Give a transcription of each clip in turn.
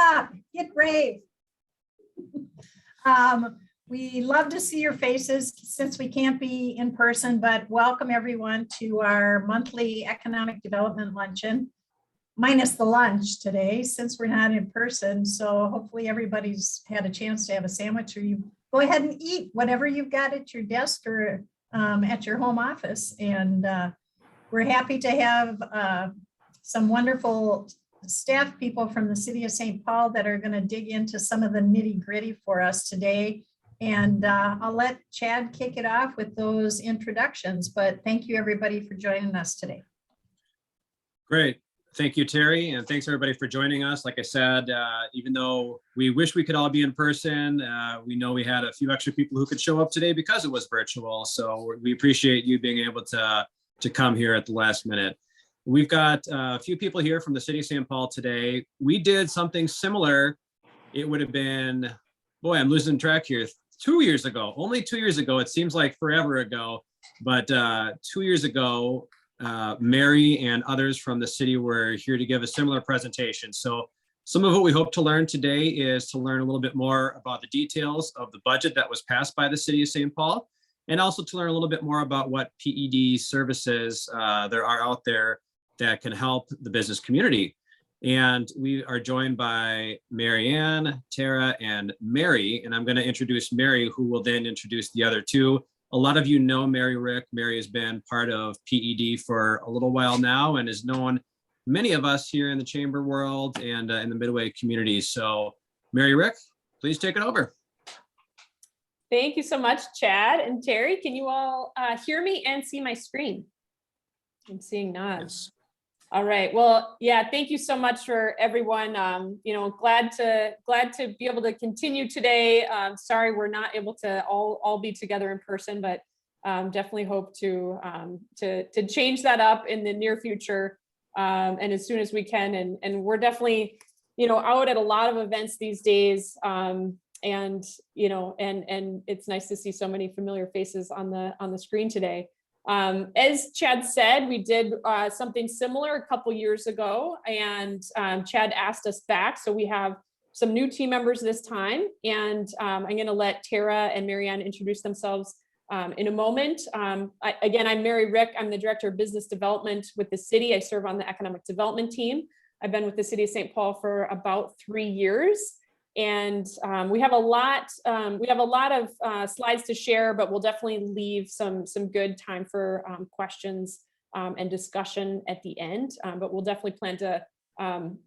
up, get brave. We love to see your faces since we can't be in person, but welcome everyone to our monthly economic development luncheon, minus the lunch today since we're not in person. So hopefully everybody's had a chance to have a sandwich, or you go ahead and eat whatever you've got at your desk or at your home office. And we're happy to have some wonderful staff people from the city of St. Paul that are going to dig into some of the nitty gritty for us today. And I'll let Chad kick it off with those introductions, but thank you everybody for joining us today. Great. Thank you, Terry, and thanks everybody for joining us. Like I said, even though we wish we could all be in person, we know we had a few extra people who could show up today because it was virtual. So we appreciate you being able to come here at the last minute. We've got a few people here from the city of St. Paul today. We did something similar. It would have been, boy, I'm losing track here, 2 years ago, only 2 years ago. It seems like forever ago, but 2 years ago, Mary and others from the city were here to give a similar presentation. So some of what we hope to learn today is to learn a little bit more about the details of the budget that was passed by the city of St. Paul, and also to learn a little bit more about what PED services there are out there that can help the business community. And we are joined by Maryan, Tara, and Mary, and I'm going to introduce Mary, who will then introduce the other two. A lot of you know Mary Rick. Mary has been part of PED for a little while now and has known many of us here in the chamber world and in the Midway community. So Mary Rick, please take it over. Thank you so much, Chad and Terry. Can you all hear me and see my screen? I'm seeing nods. Yes. All right. Well, yeah, thank you so much for everyone. Glad to be able to continue today. Sorry, we're not able to all be together in person, but definitely hope to change that up in the near future and as soon as we can. And we're definitely, out at a lot of events these days. And it's nice to see so many familiar faces on the screen today. As Chad said, we did something similar a couple years ago, and Chad asked us back. So we have some new team members this time, and I'm going to let Tara and Maryan introduce themselves in a moment. I'm Mary Rick. I'm the Director of Business Development with the city. I serve on the Economic Development team. I've been with the city of St. Paul for about 3 years. And we have a lot of slides to share, but we'll definitely leave some good time for questions and discussion at the end. But we'll definitely plan to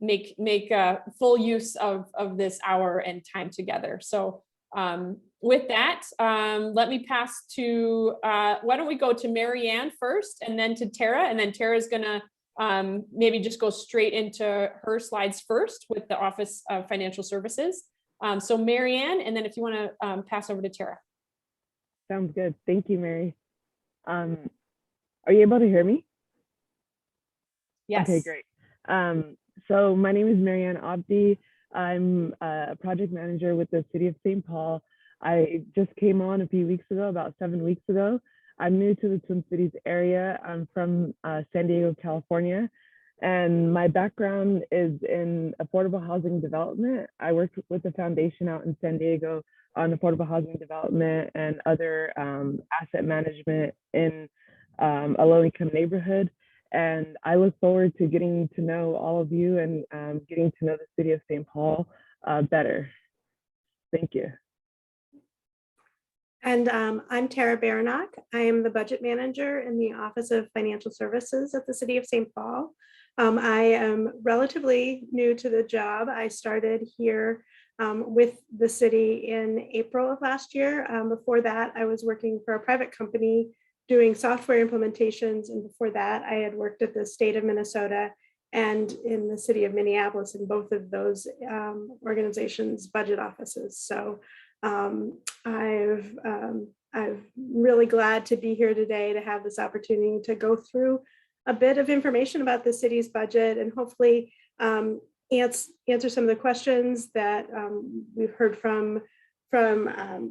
make full use of this hour and time together. So with that, let me pass to, why don't we go to Maryan first and then to Tara, and then Tara's gonna maybe just go straight into her slides first with the Office of Financial Services. So Maryan, and then if you want to pass over to Tara. Sounds good. Thank you, Mary. Are you able to hear me? Yes. Okay, great. So my name is Maryan Abdi. I'm a project manager with the City of St. Paul. I just came on a few weeks ago, about 7 weeks ago. I'm new to the Twin Cities area. I'm from San Diego, California, and my background is in affordable housing development. I worked with the foundation out in San Diego on affordable housing development and other asset management in a low-income neighborhood. And I look forward to getting to know all of you and getting to know the city of St. Paul better. Thank you. And I'm Tara Barenok. I am the budget manager in the Office of Financial Services at the City of St. Paul. I am relatively new to the job. I started here with the city in April of last year. Before that, I was working for a private company doing software implementations. And before that, I had worked at the state of Minnesota and in the city of Minneapolis in both of those organizations' budget offices. So I'm really glad to be here today to have this opportunity to go through a bit of information about the city's budget and hopefully answer some of the questions that we've heard from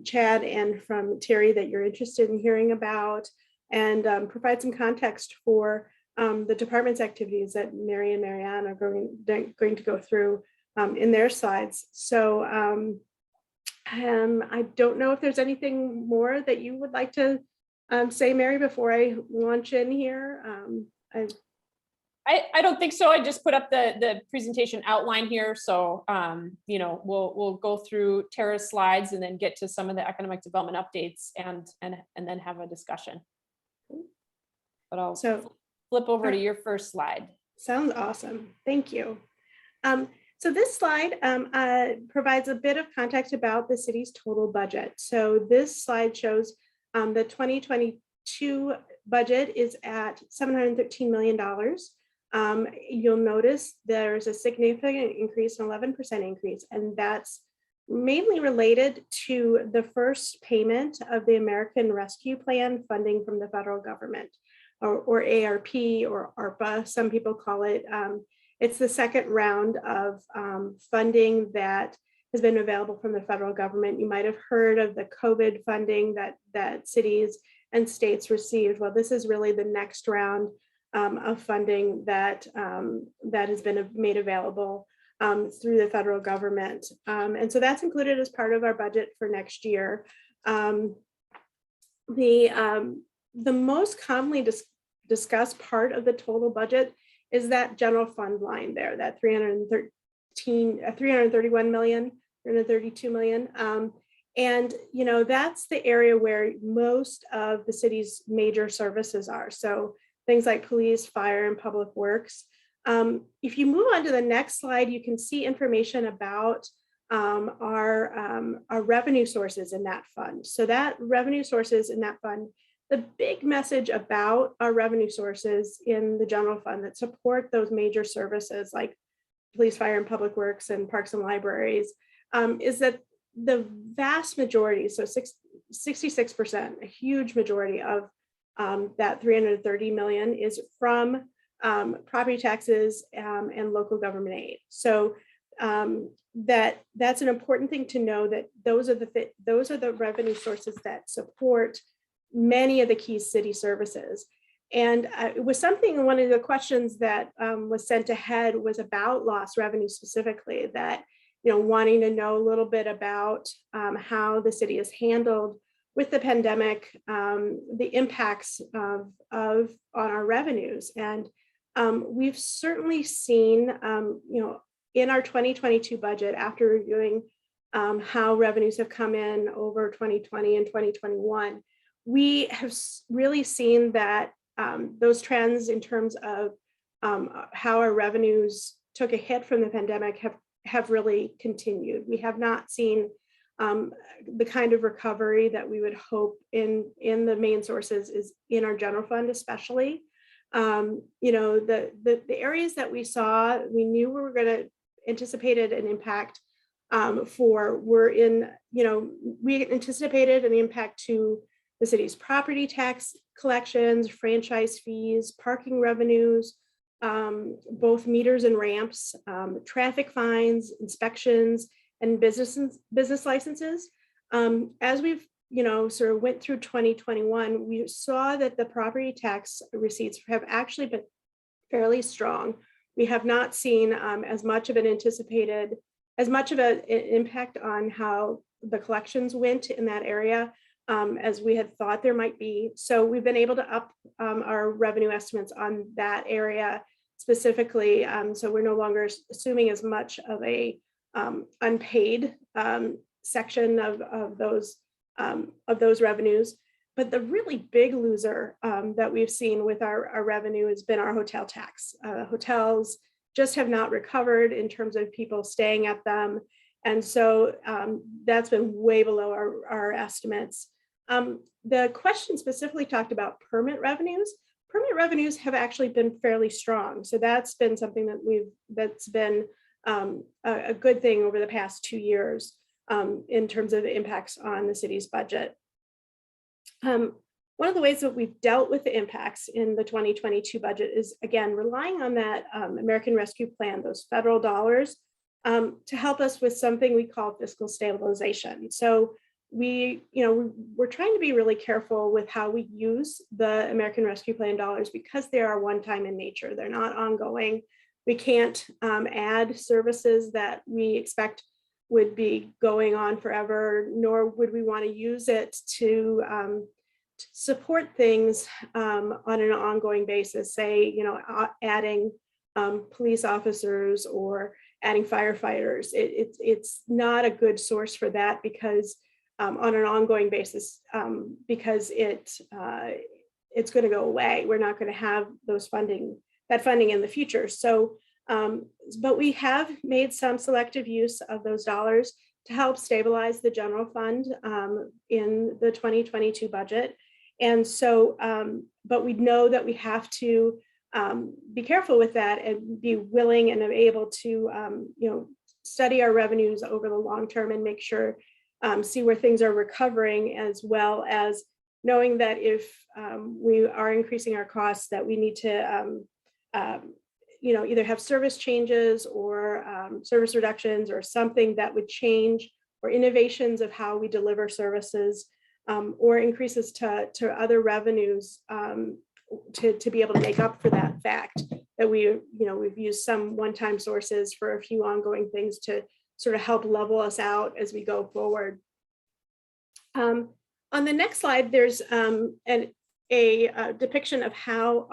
Chad and from Terry that you're interested in hearing about, and provide some context for the department's activities that Mary and Maryan are going to go through in their slides. So I don't know if there's anything more that you would like to say, Mary, before I launch in here. I don't think so. I just put up the presentation outline here. So, you know, we'll go through Tara's slides and then get to some of the economic development updates and then have a discussion. But I'll flip over to your first slide. Sounds awesome. Thank you. So this slide provides a bit of context about the city's total budget. So this slide shows the 2022 budget is at $713 million. You'll notice there's a significant increase, an 11% increase, and that's mainly related to the first payment of the American Rescue Plan funding from the federal government, or ARP or ARPA, some people call it. It's the second round of funding that has been available from the federal government. You might have heard of the COVID funding that cities and states received. Well, this is really the next round of funding that has been made available through the federal government. And so that's included as part of our budget for next year. The most commonly discussed part of the total budget is that general fund line there, that 331 million, 332 million. And, you know, that's the area where most of the city's major services are. So things like police, fire, and public works. If you move on to the next slide, you can see information about our revenue sources in that fund. So that revenue sources in that fund, the big message about our revenue sources in the general fund that support those major services like police, fire, and public works and parks and libraries is that the vast majority, so 66%, a huge majority of that 330 million is from property taxes and local government aid. So that's an important thing to know, that those are the revenue sources that support many of the key city services. And it was something, one of the questions that was sent ahead was about lost revenue specifically, that, you know, wanting to know a little bit about how the city has handled with the pandemic, the impacts on our revenues. And we've certainly seen, you know, in our 2022 budget, after reviewing how revenues have come in over 2020 and 2021, we have really seen that those trends in terms of how our revenues took a hit from the pandemic have really continued. We have not seen the kind of recovery that we would hope in the main sources is in our general fund, especially. You know, the areas that we saw, we knew we were going to anticipated an impact were in, you know, we anticipated an impact to the city's property tax collections, franchise fees, parking revenues, both meters and ramps, traffic fines, inspections, and business licenses. As we've, you know, sort of went through 2021, we saw that the property tax receipts have actually been fairly strong. We have not seen as much of an impact on how the collections went in that area as we had thought there might be. So we've been able to up our revenue estimates on that area specifically. So we're no longer assuming as much of a unpaid section of those revenues. But the really big loser that we've seen with our revenue has been our hotel tax. Hotels just have not recovered in terms of people staying at them. And so that's been way below our estimates. The question specifically talked about permit revenues. Permit revenues have actually been fairly strong. So that's been something that's been a good thing over the past 2 years in terms of the impacts on the city's budget. One of the ways that we've dealt with the impacts in the 2022 budget is, again, relying on that American Rescue Plan, those federal dollars, to help us with something we call fiscal stabilization. So we're trying to be really careful with how we use the American Rescue Plan dollars because they are one-time in nature. They're not ongoing. we can't add services that we expect would be going on forever, nor would we want to use it to support things on an ongoing basis, say, adding police officers or adding firefighters. It's not a good source for that because on an ongoing basis, because it's going to go away. We're not going to have that funding in the future. So, but we have made some selective use of those dollars to help stabilize the general fund in the 2022 budget. And so, but we know that we have to be careful with that and be willing and able to, study our revenues over the long term and make sure, see where things are recovering, as well as knowing that if we are increasing our costs, that we need to, either have service changes or service reductions or something that would change, or innovations of how we deliver services, or increases to other revenues to be able to make up for that fact that we've used some one-time sources for a few ongoing things to sort of help level us out as we go forward. On the next slide, there's a depiction of how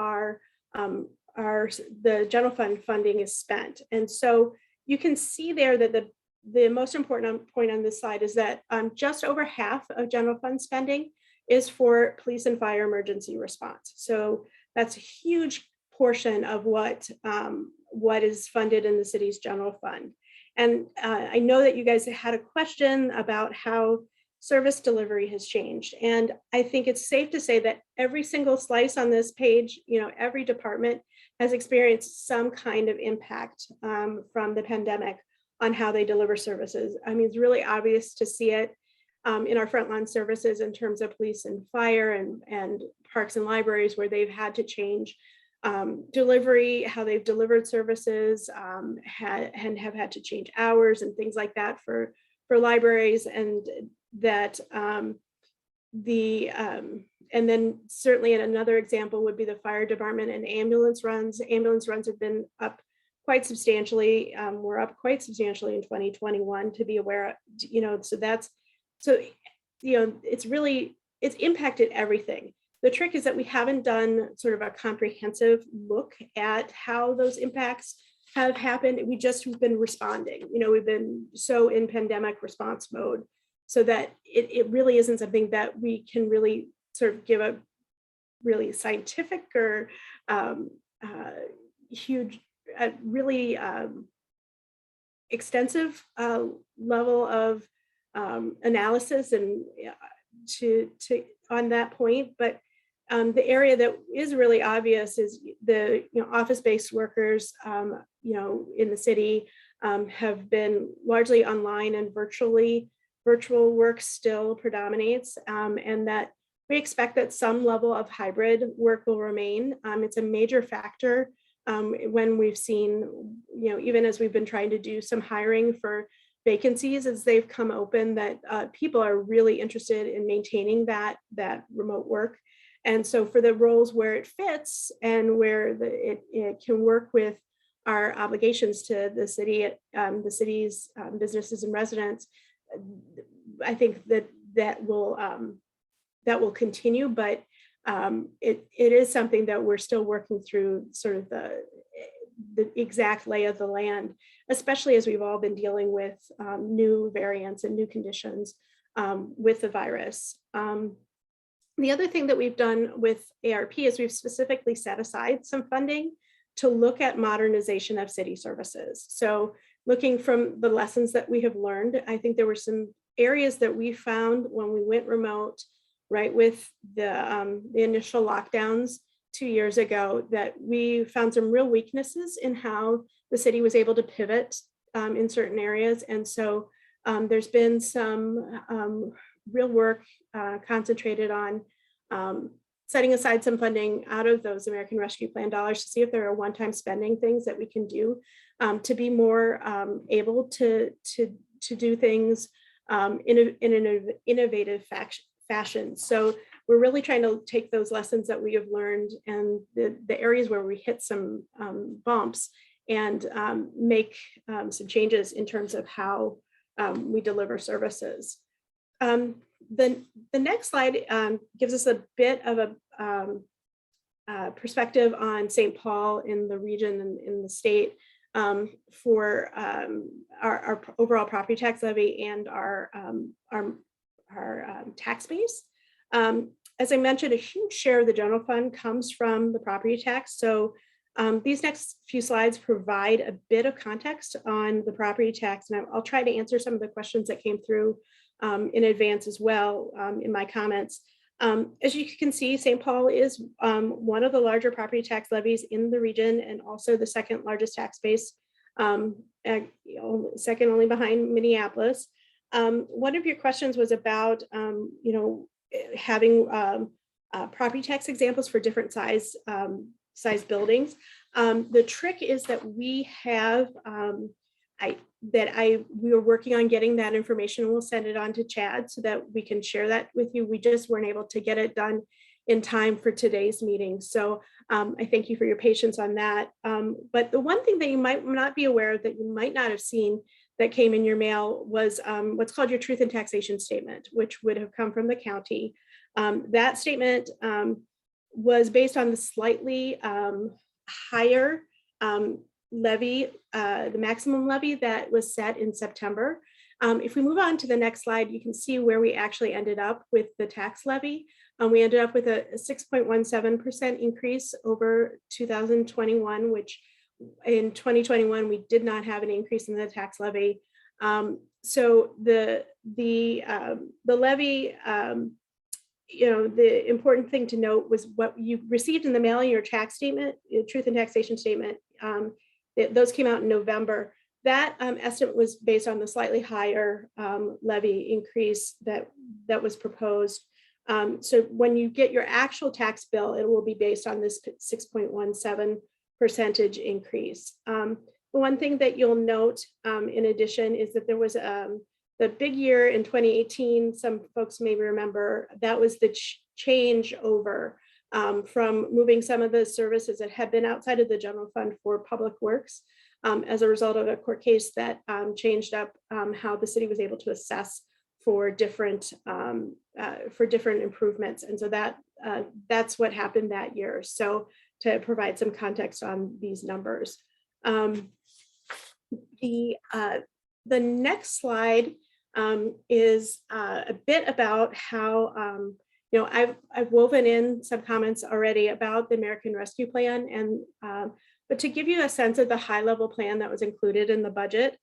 the general fund funding is spent. And so you can see there that the most important point on this slide is that just over half of general fund spending is for police and fire emergency response. So that's a huge portion of what is funded in the city's general fund. And I know that you guys had a question about how service delivery has changed. And I think it's safe to say that every single slice on this page, every department has experienced some kind of impact from the pandemic on how they deliver services. I mean, it's really obvious to see it in our frontline services in terms of police and fire and parks and libraries, where they've had to change delivery, how they've delivered services, and have had to change hours and things like that for libraries, and that and then certainly another example would be the fire department and ambulance runs. Ambulance runs have been up quite substantially. We're up quite substantially in 2021 to be aware of, it's impacted everything. The trick is that we haven't done sort of a comprehensive look at how those impacts have happened. We just have been responding. We've been so in pandemic response mode, so that it really isn't something that we can really sort of give a really scientific or huge, really extensive level of analysis and to on that point. But the area that is really obvious is the office-based workers in the city have been largely online, and virtual work still predominates, and that we expect that some level of hybrid work will remain. It's a major factor when we've seen, even as we've been trying to do some hiring for vacancies as they've come open, that people are really interested in maintaining that remote work. And so for the roles where it fits and where it can work with our obligations to the city, the city's businesses and residents, I think that will continue, but it is something that we're still working through, sort of the exact lay of the land, especially as we've all been dealing with new variants and new conditions with the virus. The other thing that we've done with ARP is we've specifically set aside some funding to look at modernization of city services. So looking from the lessons that we have learned, I think there were some areas that we found when we went remote, right, with the initial lockdowns 2 years ago, that we found some real weaknesses in how the city was able to pivot in certain areas. And so there's been some real work concentrated on setting aside some funding out of those American Rescue Plan dollars to see if there are one-time spending things that we can do to be more able to do things in an innovative fashion. So we're really trying to take those lessons that we have learned and the areas where we hit some bumps and make some changes in terms of how we deliver services. The next slide gives us a bit of a perspective on St. Paul in the region and in the state for our overall property tax levy and our tax base. As I mentioned, a huge share of the general fund comes from the property tax. So these next few slides provide a bit of context on the property tax, and I'll try to answer some of the questions that came through in advance as well in my comments. As you can see, St. Paul is one of the larger property tax levies in the region and also the second largest tax base, second only behind Minneapolis. One of your questions was about, having property tax examples for different size buildings. The trick is that we have, we are working on getting that information, and we'll send it on to Chad so that we can share that with you. We just weren't able to get it done in time for today's meeting. So I thank you for your patience on that. But the one thing that you might not be aware of, that you might not have seen that came in your mail, was what's called your truth and taxation statement, which would have come from the county. That statement was based on the slightly higher levy, the maximum levy that was set in September. If we move on to the next slide, you can see where we actually ended up with the tax levy. We ended up with a 6.17% increase over 2021, which in 2021, we did not have an increase in the tax levy. So the levy, the important thing to note was what you received in the mail, your tax statement, your truth and taxation statement. Those came out in November. That estimate was based on the slightly higher levy increase that was proposed. So when you get your actual tax bill, it will be based on this 6.17% increase. The one thing that you'll note in addition is that there was the big year in 2018, some folks may remember, that was the change over from moving some of the services that had been outside of the general fund for public works as a result of a court case that changed up how the city was able to assess for different improvements. And so that's what happened that year. So to provide some context on these numbers. The next slide is a bit about how, I've woven in some comments already about the American Rescue Plan, and but to give you a sense of the high level plan that was included in the budget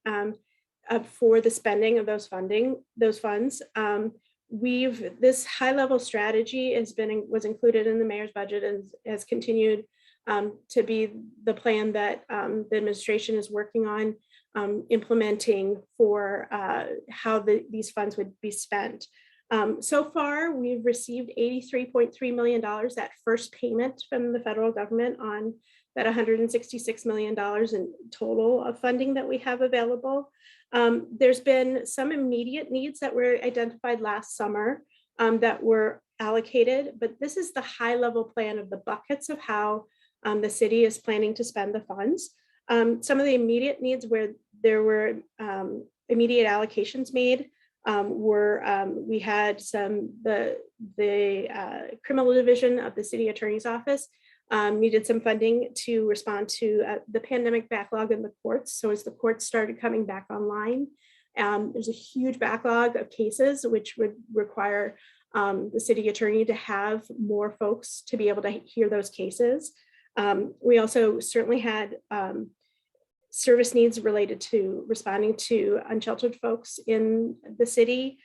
for the spending of those funds, this high level strategy was included in the mayor's budget and has continued to be the plan that the administration is working on implementing for how these funds would be spent. So far, we've received $83.3 million, that first payment from the federal government on that $166 million in total of funding that we have available. There's been some immediate needs that were identified last summer that were allocated, but this is the high level plan of the buckets of how the city is planning to spend the funds. Some of the immediate needs where there were immediate allocations made we had the criminal division of the city attorney's office needed some funding to respond to the pandemic backlog in the courts. So as the courts started coming back online, there's a huge backlog of cases, which would require the city attorney to have more folks to be able to hear those cases. We also certainly had service needs related to responding to unsheltered folks in the city.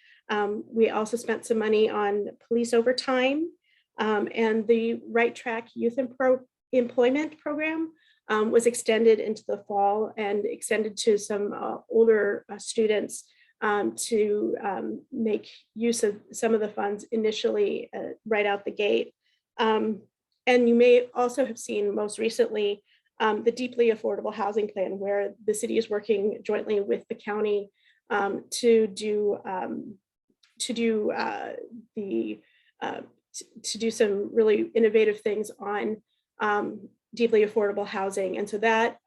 We also spent some money on police overtime, and the Right Track Youth Employment Program was extended into the fall and extended to some older students to make use of some of the funds initially right out the gate. And you may also have seen most recently the deeply affordable housing plan, where the city is working jointly with the county to do some really innovative things on deeply affordable housing. And so that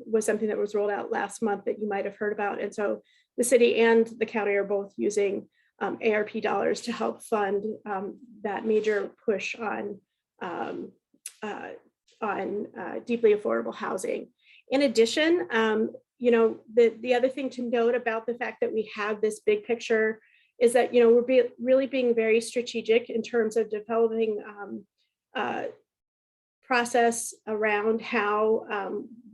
was something that was rolled out last month that you might have heard about. And so the city and the county are both using ARP dollars to help fund that major push on deeply affordable housing. In addition, the other thing to note about the fact that we have this big picture is that, we're really being very strategic in terms of developing process around how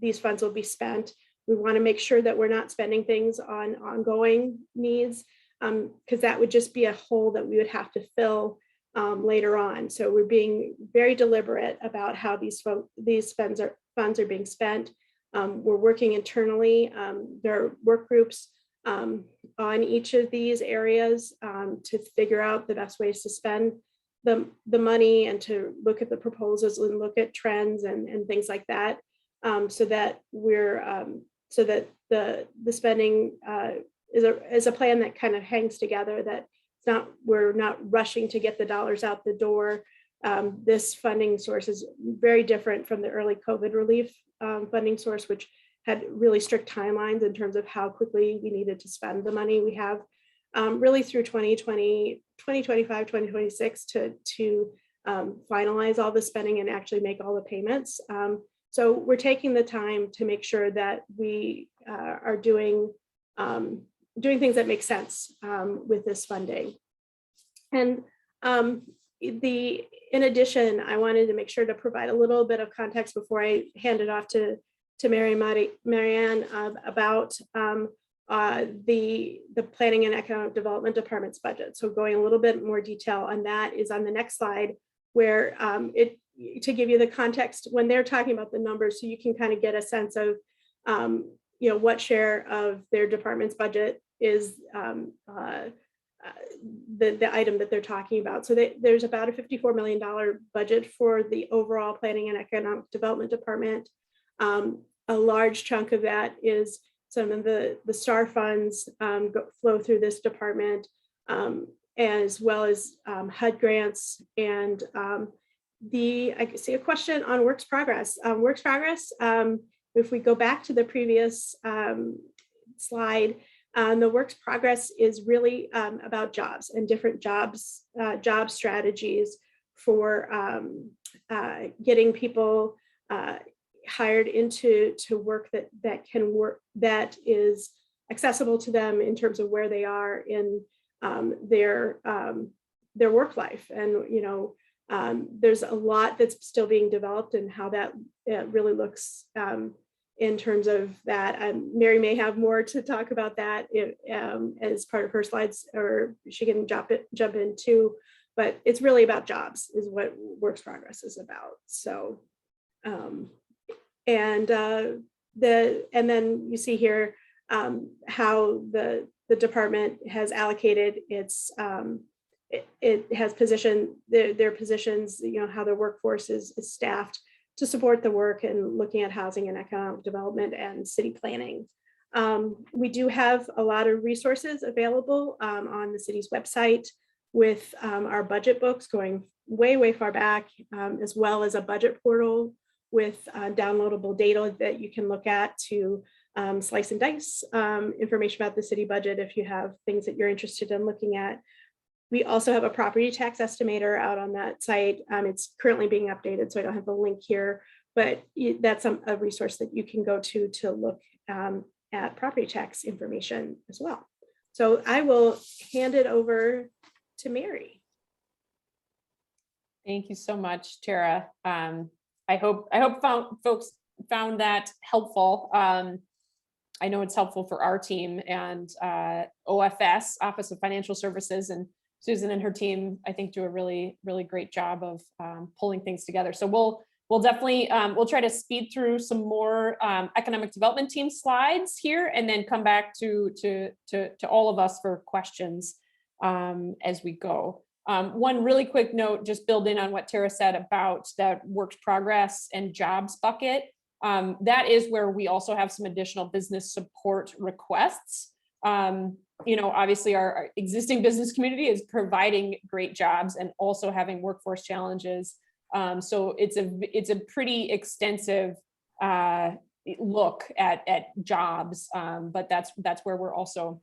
these funds will be spent. We want to make sure that we're not spending things on ongoing needs, because that would just be a hole that we would have to fill later on. So we're being very deliberate about how these funds are being spent. We're working internally. There are work groups on each of these areas to figure out the best ways to spend the money and to look at the proposals and look at trends and things like that, so that the spending is a plan that kind of hangs together, that we're not rushing to get the dollars out the door. This funding source is very different from the early COVID relief funding source, which had really strict timelines in terms of how quickly we needed to spend the money. We have really through 2020, 2025, 2026 to finalize all the spending and actually make all the payments. So we're taking the time to make sure that we are doing things that make sense with this funding. And in addition, I wanted to make sure to provide a little bit of context before I hand it off to Maryan about the Planning and Economic Development Department's budget. So going a little bit more detail on that is on the next slide, where to give you the context when they're talking about the numbers, so you can kind of get a sense of what share of their department's budget is the item that they're talking about. So there's about a $54 million budget for the overall Planning and Economic Development Department. A large chunk of that is some of the STAR funds flow through this department, as well as HUD grants. And I see a question on Works Progress. Works Progress, if we go back to the previous slide, the Works Progress is really about jobs and different job strategies for getting people hired into work that is accessible to them in terms of where they are in their work life. And there's a lot that's still being developed and how that really looks in terms of that. Mary may have more to talk about that as part of her slides, or she can jump in too. But it's really about jobs is what Works Progress is about. So. And then you see here how the department has allocated its it has positioned their positions, how their workforce is staffed to support the work and looking at housing and economic development and city planning. We do have a lot of resources available on the city's website with our budget books going way far back, as well as a budget portal with downloadable data that you can look at to slice and dice information about the city budget if you have things that you're interested in looking at. We also have a property tax estimator out on that site. It's currently being updated, so I don't have the link here, but that's a resource that you can go to look at property tax information as well. So I will hand it over to Mary. Thank you so much, Tara. I hope folks found that helpful. I know it's helpful for our team, and OFS, Office of Financial Services, and Susan and her team, I think, do a really great job of pulling things together. So we'll definitely we'll try to speed through some more economic development team slides here, and then come back to all of us for questions as we go. One really quick note, just building on what Tara said about that Works Progress and jobs bucket. That is where we also have some additional business support requests. Obviously our existing business community is providing great jobs and also having workforce challenges. So it's a pretty extensive look at jobs, but that's where we're also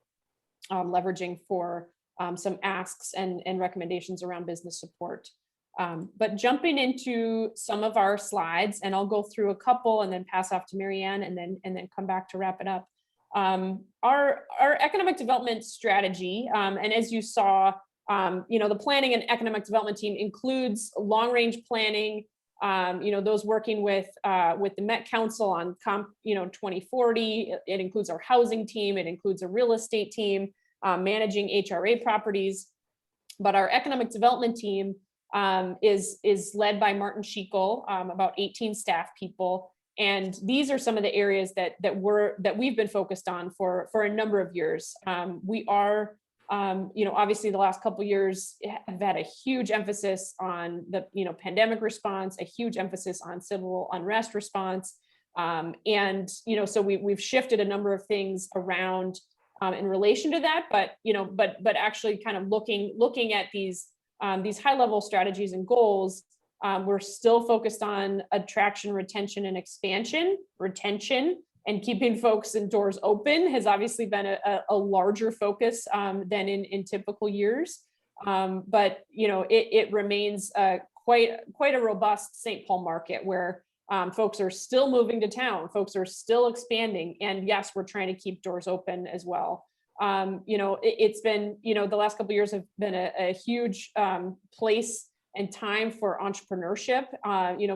leveraging for some asks and recommendations around business support. But jumping into some of our slides, and I'll go through a couple and then pass off to Maryann and then come back to wrap it up. Our economic development strategy, and as you saw, the planning and economic development team includes long-range planning, those working with the Met Council on 2040. It includes our housing team. It includes a real estate team, managing HRA properties. But our economic development team is led by Martin Schiekel, about 18 staff people. And these are some of the areas that we've been focused on for a number of years. We are, obviously the last couple of years have had a huge emphasis on the, pandemic response, a huge emphasis on civil unrest response. So we've shifted a number of things around in relation to that, but actually kind of looking at these high-level strategies and goals. We're still focused on attraction, retention, and expansion. Retention and keeping folks and doors open has obviously been a larger focus than in typical years. But it remains quite a robust St. Paul market where folks are still moving to town, folks are still expanding, and yes, we're trying to keep doors open as well. It's been, the last couple of years have been a huge place and time for entrepreneurship.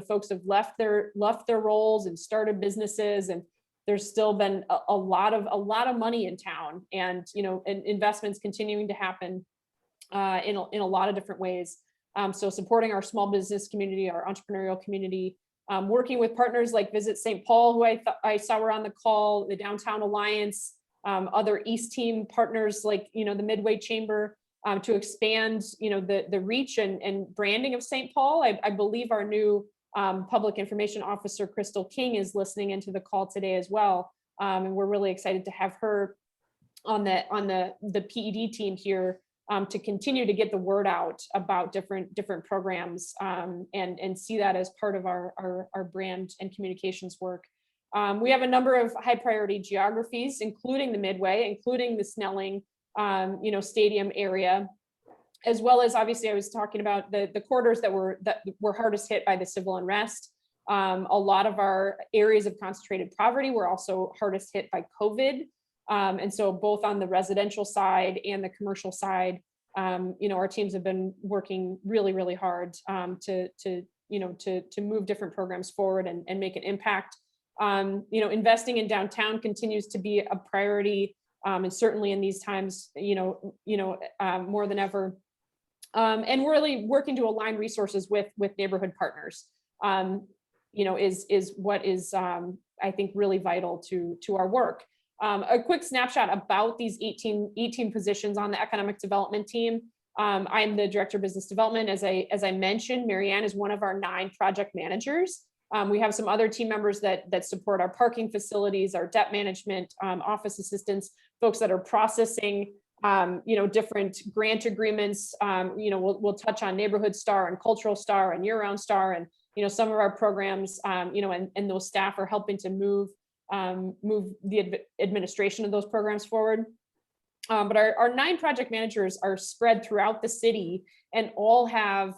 Folks have left their roles and started businesses, and there's still been a lot of money in town, and investments continuing to happen in a lot of different ways. So supporting our small business community, our entrepreneurial community, working with partners like Visit St. Paul, who I saw were on the call, the Downtown Alliance, other East Team partners like the Midway Chamber, to expand the reach and branding of St. Paul. I believe our new Public Information Officer, Crystal King, is listening into the call today as well. And we're really excited to have her on the PED team here to continue to get the word out about different programs and see that as part of our brand and communications work. We have a number of high priority geographies, including the Midway, including the Snelling, stadium area, as well as obviously I was talking about the corridors that were hardest hit by the civil unrest. A lot of our areas of concentrated poverty were also hardest hit by COVID. And so both on the residential side and the commercial side, our teams have been working really, really hard to move different programs forward and make an impact. Investing in downtown continues to be a priority, and certainly in these times, more than ever. And we're really working to align resources with neighborhood partners, is what is, I think, really vital to our work. A quick snapshot about these 18 positions on the economic development team. I'm the director of business development. As I mentioned, Maryann is one of our 9 project managers. We have some other team members that support our parking facilities, our debt management, office assistants, folks that are processing, different grant agreements. We'll touch on Neighborhood Star and Cultural Star and Year-Round Star, and some of our programs, and those staff are helping to move the administration of those programs forward. But our 9 project managers are spread throughout the city and all have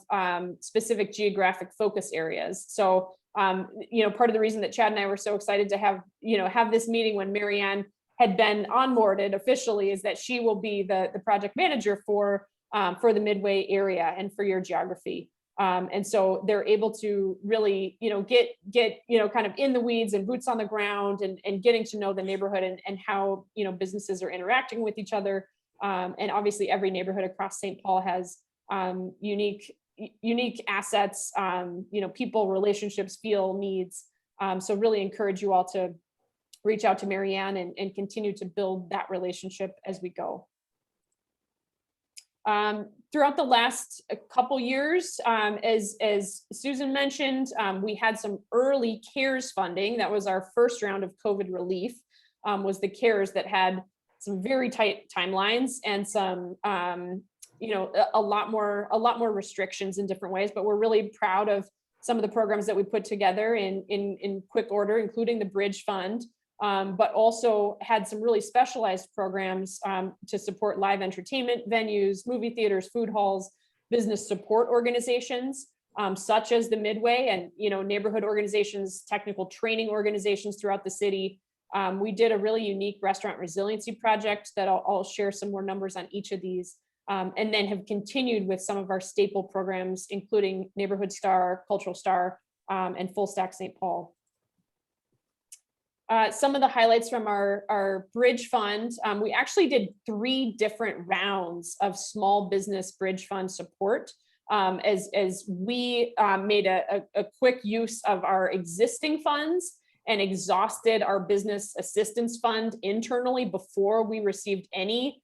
specific geographic focus areas. So, part of the reason that Chad and I were so excited to have this meeting when Maryann had been onboarded officially is that she will be the project manager for the Midway area and for your geography. And so they're able to really, get kind of in the weeds and boots on the ground and getting to know the neighborhood and how, businesses are interacting with each other. And obviously every neighborhood across St. Paul has unique assets, people, relationships, feel, needs. So really encourage you all to reach out to Maryann and continue to build that relationship as we go. Throughout the last couple years, as Susan mentioned, we had some early CARES funding. That was our first round of COVID relief, was the CARES that had some very tight timelines and some, a lot more restrictions in different ways. But we're really proud of some of the programs that we put together in quick order, including the Bridge Fund, but also had some really specialized programs to support live entertainment venues, movie theaters, food halls, business support organizations, such as the Midway and neighborhood organizations, technical training organizations throughout the city. We did a really unique restaurant resiliency project that I'll share some more numbers on each of these, and then have continued with some of our staple programs, including Neighborhood Star, Cultural Star, and Full Stack St. Paul. Some of the highlights from our Bridge Fund, we actually did 3 different rounds of small business Bridge Fund support, as we made a quick use of our existing funds and exhausted our business assistance fund internally before we received any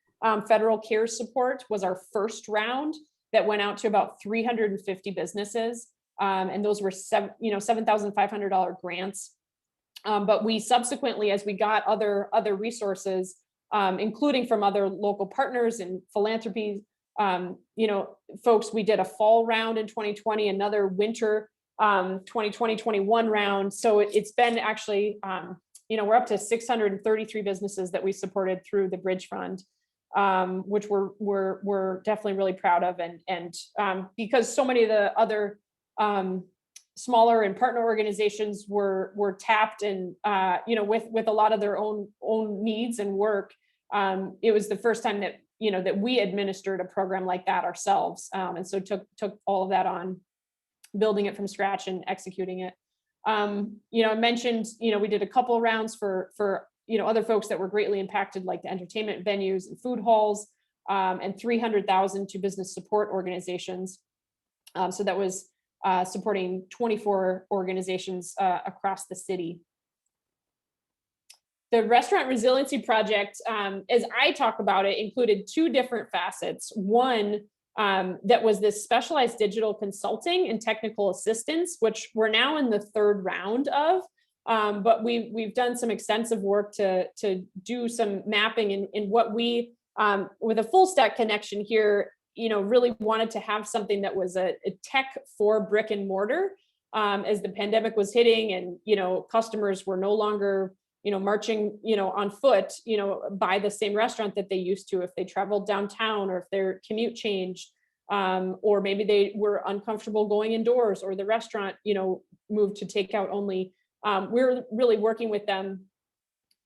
federal CARES support. Was our first round that went out to about 350 businesses, and those were $7,500 grants. But we subsequently, as we got other resources, including from other local partners and philanthropy, folks, we did a fall round in 2020, another winter 2020-21 round. So it's been actually, we're up to 633 businesses that we supported through the Bridge Fund, which we're definitely really proud of, and because so many of the other smaller and partner organizations were tapped, and with a lot of their own needs and work, it was the first time that that we administered a program like that ourselves, and so took all of that on, building it from scratch and executing it. I mentioned we did a couple rounds for other folks that were greatly impacted, like the entertainment venues and food halls, and 300,000 to business support organizations. So that was supporting 24 organizations across the city. The Restaurant Resiliency Project, as I talk about it, included 2 different facets. One, that was this specialized digital consulting and technical assistance, which we're now in the 3rd round of. But we've done some extensive work to do some mapping in what we, with a full stack connection here, really wanted to have something that was a tech for brick and mortar, as the pandemic was hitting, and customers were no longer marching on foot by the same restaurant that they used to if they traveled downtown, or if their commute changed, or maybe they were uncomfortable going indoors, or the restaurant moved to takeout only. We're really working with them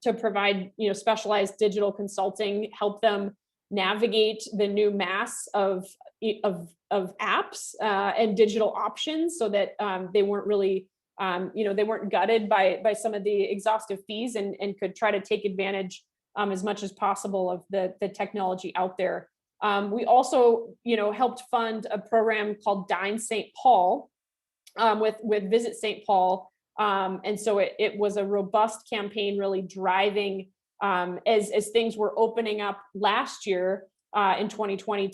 to provide specialized digital consulting, help them navigate the new mass of apps and digital options, so that they weren't really they weren't gutted by some of the exhaustive fees, and could try to take advantage as much as possible of the technology out there. We also helped fund a program called Dine St. Paul, with Visit St. Paul. And so it was a robust campaign, really driving as things were opening up last year in 2020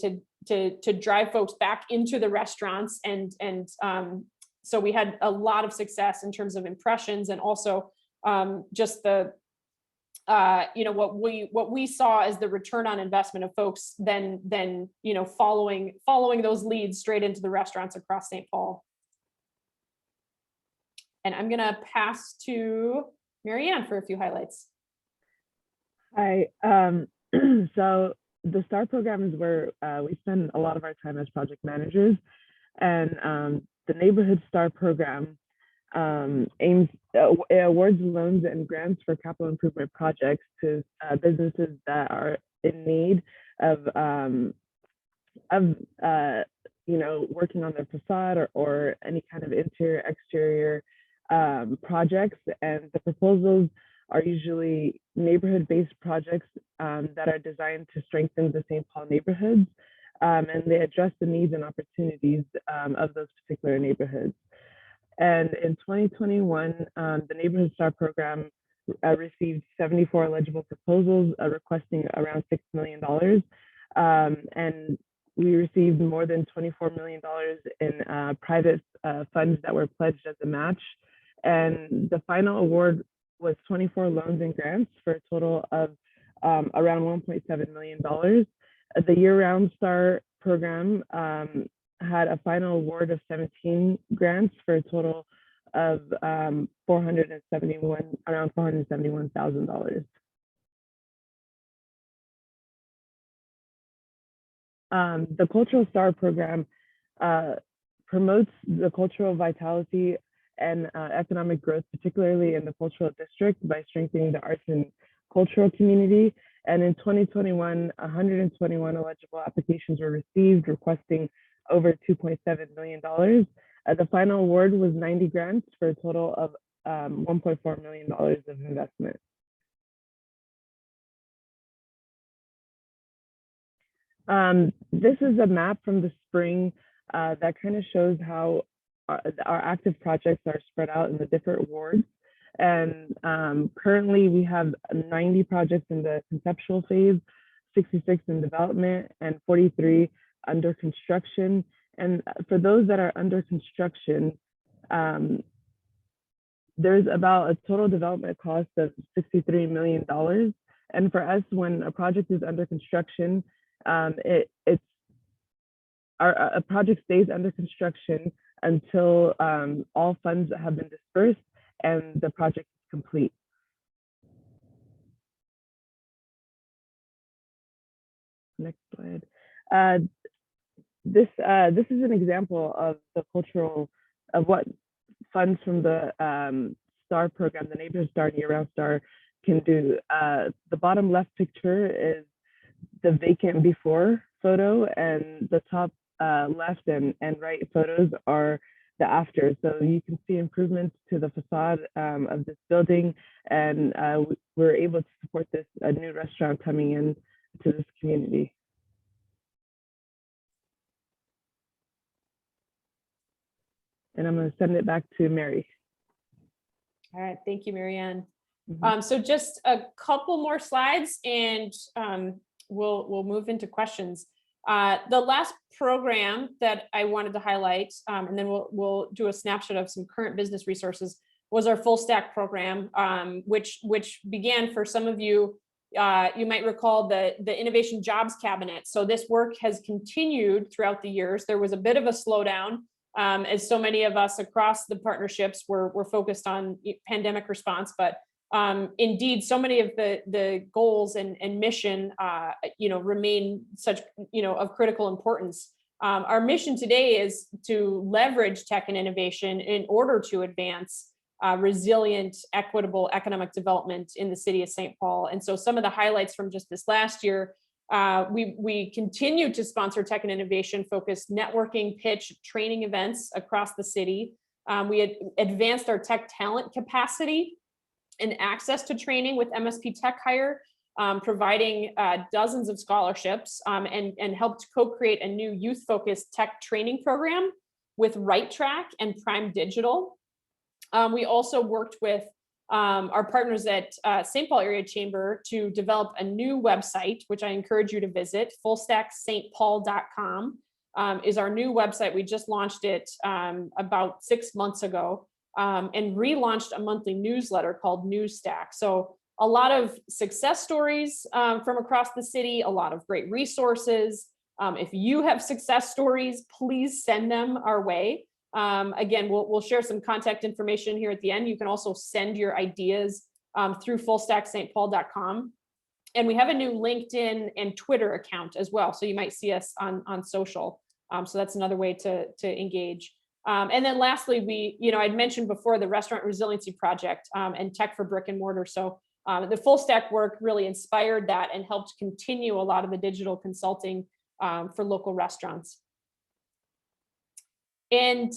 to drive folks back into the restaurants, and so we had a lot of success in terms of impressions, and also just the what we saw as the return on investment of folks then following those leads straight into the restaurants across St. Paul. And I'm going to pass to Maryan for a few highlights. Hi. So the STAR program is where we spend a lot of our time as project managers, and the Neighborhood STAR program it awards loans and grants for capital improvement projects to businesses that are in need of working on their facade or any kind of interior exterior projects. And the proposals are usually neighborhood-based projects that are designed to strengthen the St. Paul neighborhoods, and they address the needs and opportunities of those particular neighborhoods. And in 2021, the Neighborhood STAR program received 74 eligible proposals requesting around $6 million. And we received more than $24 million in private funds that were pledged as a match. And the final award was 24 loans and grants for a total of around $1.7 million. The year-round STAR program had a final award of 17 grants for a total of around $471,000. The Cultural Star Program promotes the cultural vitality and economic growth, particularly in the cultural district, by strengthening the arts and cultural community. And in 2021, 121 eligible applications were received, requesting over $2.7 million. The final award was 90 grants for a total of $1.4 million of investment. This is a map from the spring that kind of shows how our active projects are spread out in the different wards. And currently we have 90 projects in the conceptual phase, 66 in development, and 43 under construction. And for those that are under construction, there's about a total development cost of $63 million. And for us, when a project is under construction, a project stays under construction until all funds have been dispersed and the project is complete. Next slide. This is an example of the of what funds from the STAR program, the Neighbor Star and Year-Round Star, can do. The bottom left picture is the vacant before photo, and the top left and right photos are the after. So you can see improvements to the facade of this building, and we're able to support a new restaurant coming in to this community. And I'm going to send it back to Mary. All right, thank you, Maryan. Mm-hmm. So just a couple more slides, and we'll move into questions. The last program that I wanted to highlight, and then we'll do a snapshot of some current business resources, was our full stack program, which began, for some of you, you might recall the Innovation Jobs Cabinet. So this work has continued throughout the years. There was a bit of a slowdown, as so many of us across the partnerships were focused on pandemic response, but indeed, so many of the goals and mission, remain such, of critical importance. Our mission today is to leverage tech and innovation in order to advance resilient, equitable economic development in the city of St. Paul. And so some of the highlights from just this last year, we continue to sponsor tech and innovation focused networking, pitch, training events across the city. We had advanced our tech talent capacity and access to training with MSP Tech Hire, providing dozens of scholarships, and helped co-create a new youth-focused tech training program with Right Track and Prime Digital. We also worked with our partners at St. Paul Area Chamber to develop a new website, which I encourage you to visit. fullstackstpaul.com is our new website. We just launched it about 6 months ago. And relaunched a monthly newsletter called NewsStack. So a lot of success stories from across the city, a lot of great resources. If you have success stories, please send them our way. Again, we'll share some contact information here at the end. You can also send your ideas through fullstackstpaul.com. And we have a new LinkedIn and Twitter account as well. So you might see us on social. So that's another way to engage. And then lastly, I'd mentioned before the Restaurant Resiliency Project and Tech for Brick and Mortar. So the full stack work really inspired that and helped continue a lot of the digital consulting for local restaurants. And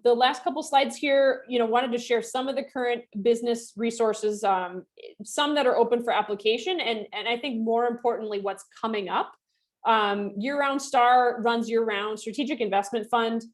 the last couple slides here, wanted to share some of the current business resources, some that are open for application, and I think more importantly, what's coming up. Year-Round Star runs year-round. Strategic Investment Fund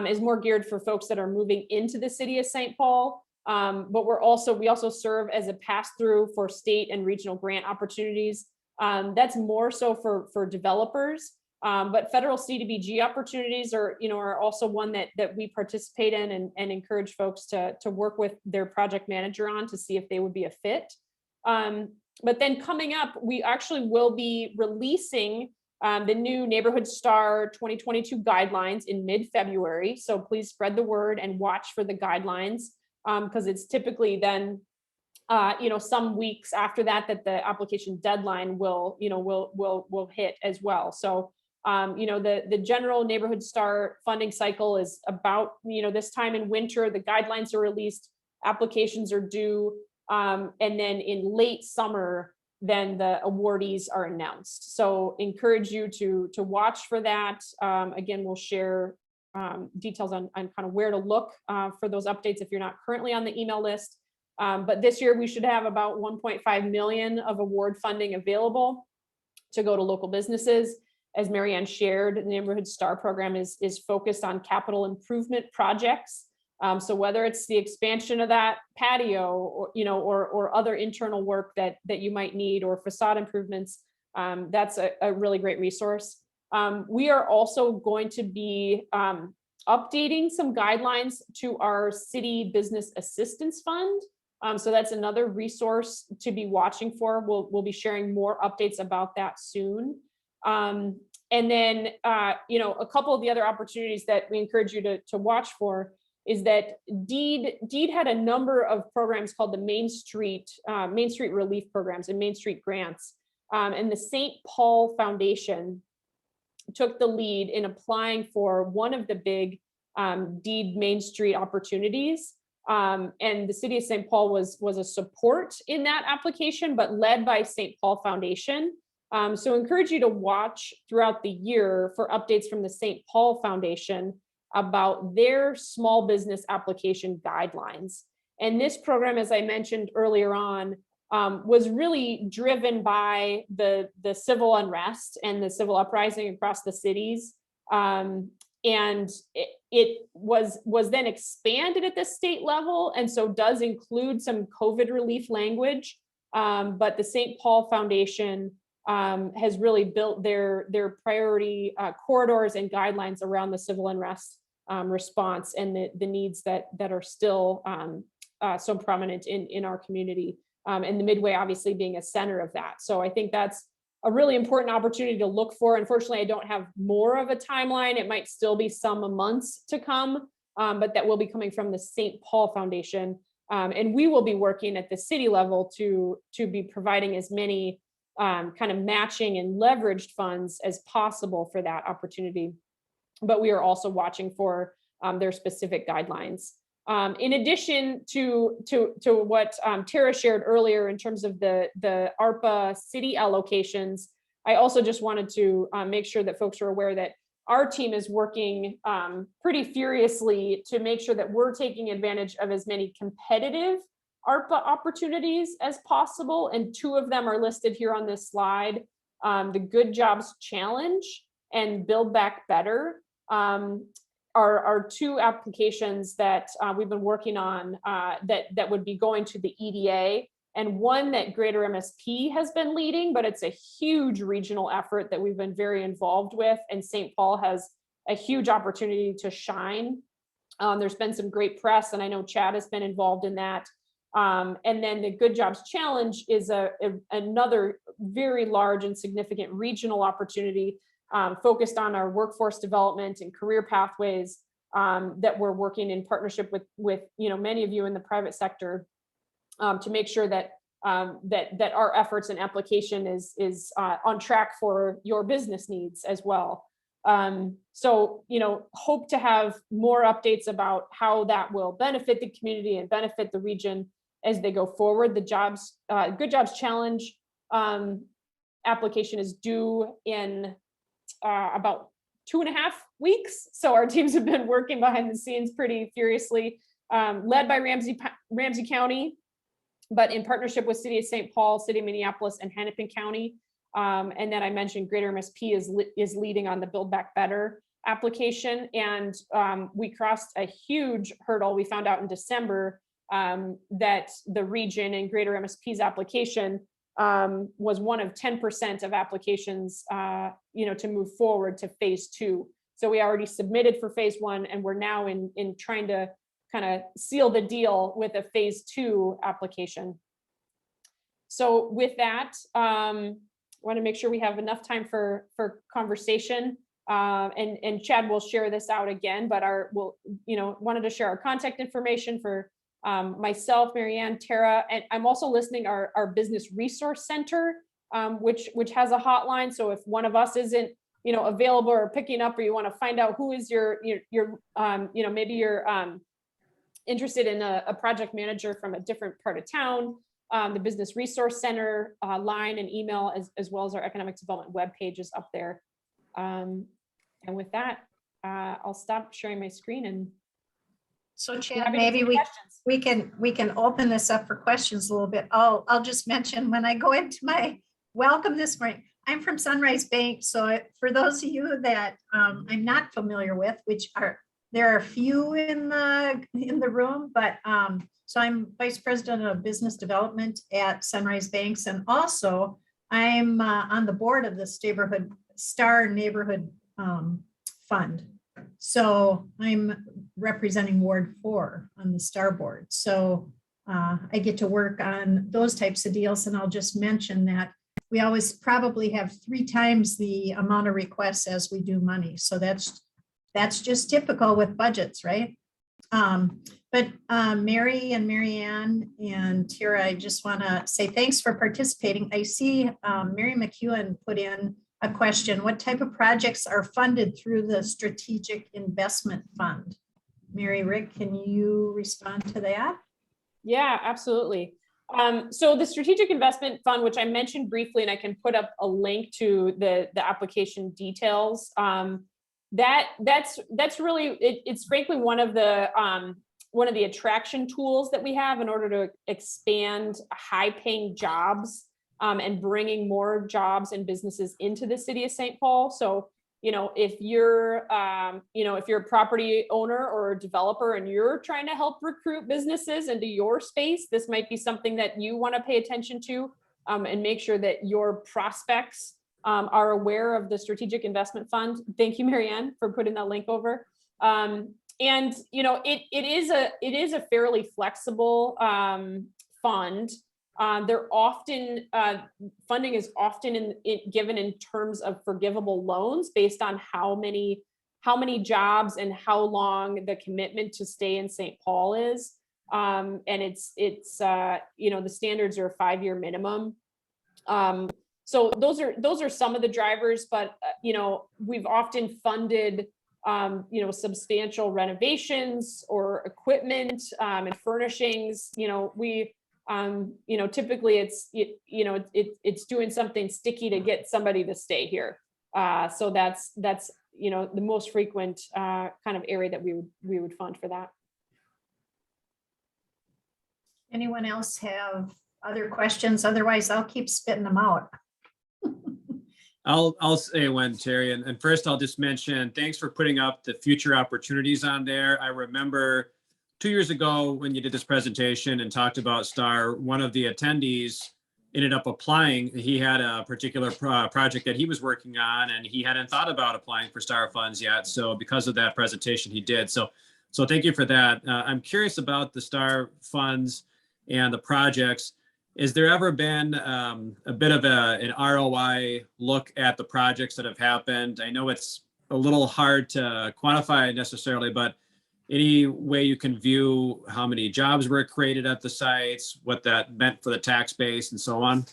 is more geared for folks that are moving into the city of St. Paul. But we also serve as a pass-through for state and regional grant opportunities. That's more so for developers. But federal CDBG opportunities are also one that we participate in and encourage folks to work with their project manager on to see if they would be a fit. But then coming up, we actually will be releasing the new Neighborhood Star 2022 guidelines in mid-February. So please spread the word and watch for the guidelines, because it's typically then some weeks after that the application deadline will hit as well. So the general Neighborhood Star funding cycle is about this time in winter. The guidelines are released, applications are due, and then in late summer, then the awardees are announced. So encourage you to watch for that. Again, we'll share details on kind of where to look for those updates if you're not currently on the email list. But this year we should have about 1.5 million of award funding available to go to local businesses. As Maryan shared, the Neighborhood Star program is focused on capital improvement projects. So whether it's the expansion of that patio or other internal work that you might need, or facade improvements, that's a really great resource. We are also going to be updating some guidelines to our City Business Assistance Fund. So that's another resource to be watching for. We'll be sharing more updates about that soon. And then, a couple of the other opportunities that we encourage you to watch for is that Deed had a number of programs called the Main Street Relief Programs and Main Street Grants. And the St. Paul Foundation took the lead in applying for one of the big Deed Main Street opportunities. And the City of St. Paul was a support in that application, but led by St. Paul Foundation. So encourage you to watch throughout the year for updates from the St. Paul Foundation about their small business application guidelines. And this program, as I mentioned earlier on, was really driven by the civil unrest and the civil uprising across the cities. And it was then expanded at the state level, and so does include some COVID relief language. But the St. Paul Foundation has really built their priority corridors and guidelines around the civil unrest response and the needs that are still so prominent in our community, and the Midway obviously being a center of that. So I think that's a really important opportunity to look for. Unfortunately, I don't have more of a timeline. It might still be some months to come, but that will be coming from the St. Paul Foundation. And we will be working at the city level to be providing as many kind of matching and leveraged funds as possible for that opportunity. But we are also watching for their specific guidelines. In addition to what Tara shared earlier in terms of the ARPA city allocations, I also just wanted to make sure that folks are aware that our team is working pretty furiously to make sure that we're taking advantage of as many competitive ARPA opportunities as possible. And two of them are listed here on this slide, the Good Jobs Challenge and Build Back Better. Are two applications that we've been working on that would be going to the EDA, and one that Greater MSP has been leading, but it's a huge regional effort that we've been very involved with, and St. Paul has a huge opportunity to shine. There's been some great press, and I know Chad has been involved in that. And then the Good Jobs Challenge is another very large and significant regional opportunity focused on our workforce development and career pathways that we're working in partnership with many of you in the private sector to make sure that our efforts and application is on track for your business needs as well. So hope to have more updates about how that will benefit the community and benefit the region as they go forward. The Good Jobs Challenge application is due in about 2.5 weeks. So our teams have been working behind the scenes pretty furiously, led by Ramsey County, but in partnership with City of St. Paul, City of Minneapolis, and Hennepin County. And then I mentioned Greater MSP is leading on the Build Back Better application. And we crossed a huge hurdle. We found out in December that the region and Greater MSP's application was one of 10% of applications, to move forward to phase 2. So we already submitted for phase 1, and we're now in trying to kind of seal the deal with a phase 2 application. So with that, want to make sure we have enough time for conversation. And Chad will share this out again, but wanted to share our contact information for myself, Maryann, Tara, and I'm also listing our business resource center, which has a hotline. So if one of us isn't, available or picking up, or you want to find out who is your maybe you're interested in a project manager from a different part of town, the business resource center line and email, as well as our economic development webpage is up there. And with that, I'll stop sharing my screen and. So Chad, maybe we can open this up for questions a little bit. I'll just mention when I go into my welcome this morning, I'm from Sunrise Bank. So for those of you that I'm not familiar with, there are a few in the room, but so I'm Vice President of Business Development at Sunrise Banks, and also I'm on the board of the Star Neighborhood Fund. So I'm representing Ward 4 on the Star board. So I get to work on those types of deals, and I'll just mention that we always probably have 3 times the amount of requests as we do money. So that's just typical with budgets, right? But Mary and Maryann and Tara, I just want to say thanks for participating. I see Mary McEwen put in a question: what type of projects are funded through the Strategic Investment Fund? Mary, Rick, can you respond to that? Yeah, absolutely. So the Strategic Investment Fund, which I mentioned briefly, and I can put up a link to the application details. That's really it's frankly one of the attraction tools that we have in order to expand high-paying jobs and bringing more jobs and businesses into the city of St. Paul. So, if you're a property owner or a developer and you're trying to help recruit businesses into your space, this might be something that you want to pay attention to and make sure that your prospects are aware of the Strategic Investment Fund. Thank you, Maryann, for putting that link over. And it is a fairly flexible fund. Funding is often given in terms of forgivable loans based on how many jobs and how long the commitment to stay in St. Paul is. And it's the standards are a 5-year minimum. So those are some of the drivers, but we've often funded substantial renovations or equipment and furnishings. Typically it's doing something sticky to get somebody to stay here. So that's the most frequent kind of area that we would fund for that. Anyone else have other questions? Otherwise, I'll keep spitting them out. I'll say one, Terry, and first I'll just mention thanks for putting up the future opportunities on there. I remember 2 years ago when you did this presentation and talked about STAR, one of the attendees ended up applying. He had a particular project that he was working on, and he hadn't thought about applying for STAR funds yet. So because of that presentation, he did. So thank you for that. I'm curious about the STAR funds and the projects. Has there ever been a bit of an ROI look at the projects that have happened? I know it's a little hard to quantify necessarily, but any way you can view how many jobs were created at the sites, what that meant for the tax base, and so on?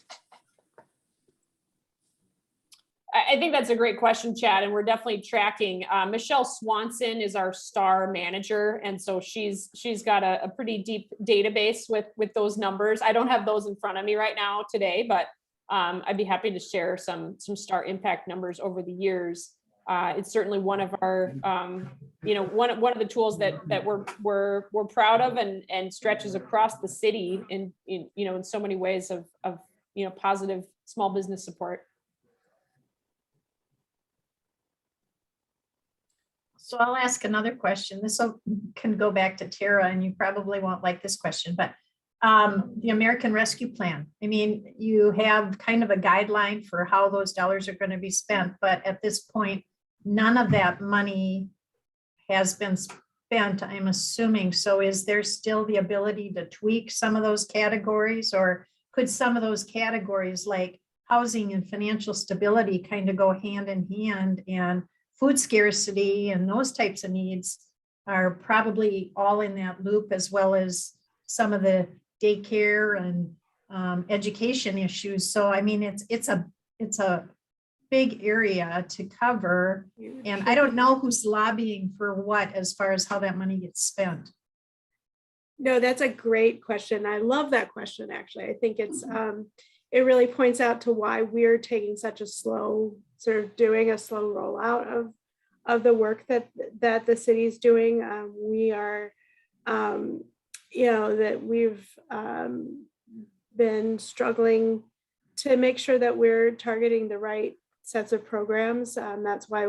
I think that's a great question, Chad, and we're definitely tracking. Michelle Swanson is our STAR manager, and so she's got a pretty deep database with those numbers. I don't have those in front of me right now today, but I'd be happy to share some STAR impact numbers over the years. It's certainly one of our, one of the tools that we're proud of and stretches across the city in so many ways of positive small business support. So I'll ask another question. This can go back to Tara, and you probably won't like this question, but the American Rescue Plan. I mean, you have kind of a guideline for how those dollars are going to be spent, but at this point, none of that money has been spent, I'm assuming. So is there still the ability to tweak some of those categories, or could some of those categories, like housing and financial stability kind of go hand in hand, and food scarcity and those types of needs are probably all in that loop, as well as some of the daycare and education issues. So I mean, it's a big area to cover, and I don't know who's lobbying for what as far as how that money gets spent. No, that's a great question. I love that question, actually. I think it's it really points out to why we're taking such a slow, sort of doing a slow rollout of the work that the city's doing. We are, that we've been struggling to make sure that we're targeting the right sets of programs. That's why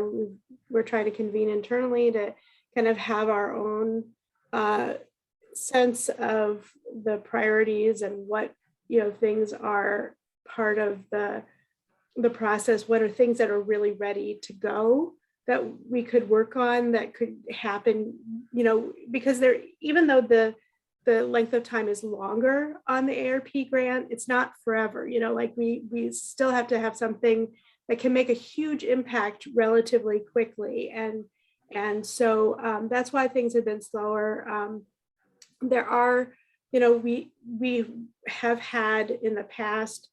we're trying to convene internally to kind of have our own sense of the priorities and what things are part of the process. What are things that are really ready to go that we could work on, that could happen, because even though the length of time is longer on the ARP grant, it's not forever. Like we still have to have something that can make a huge impact relatively quickly, and so that's why things have been slower. There are, we have had in the past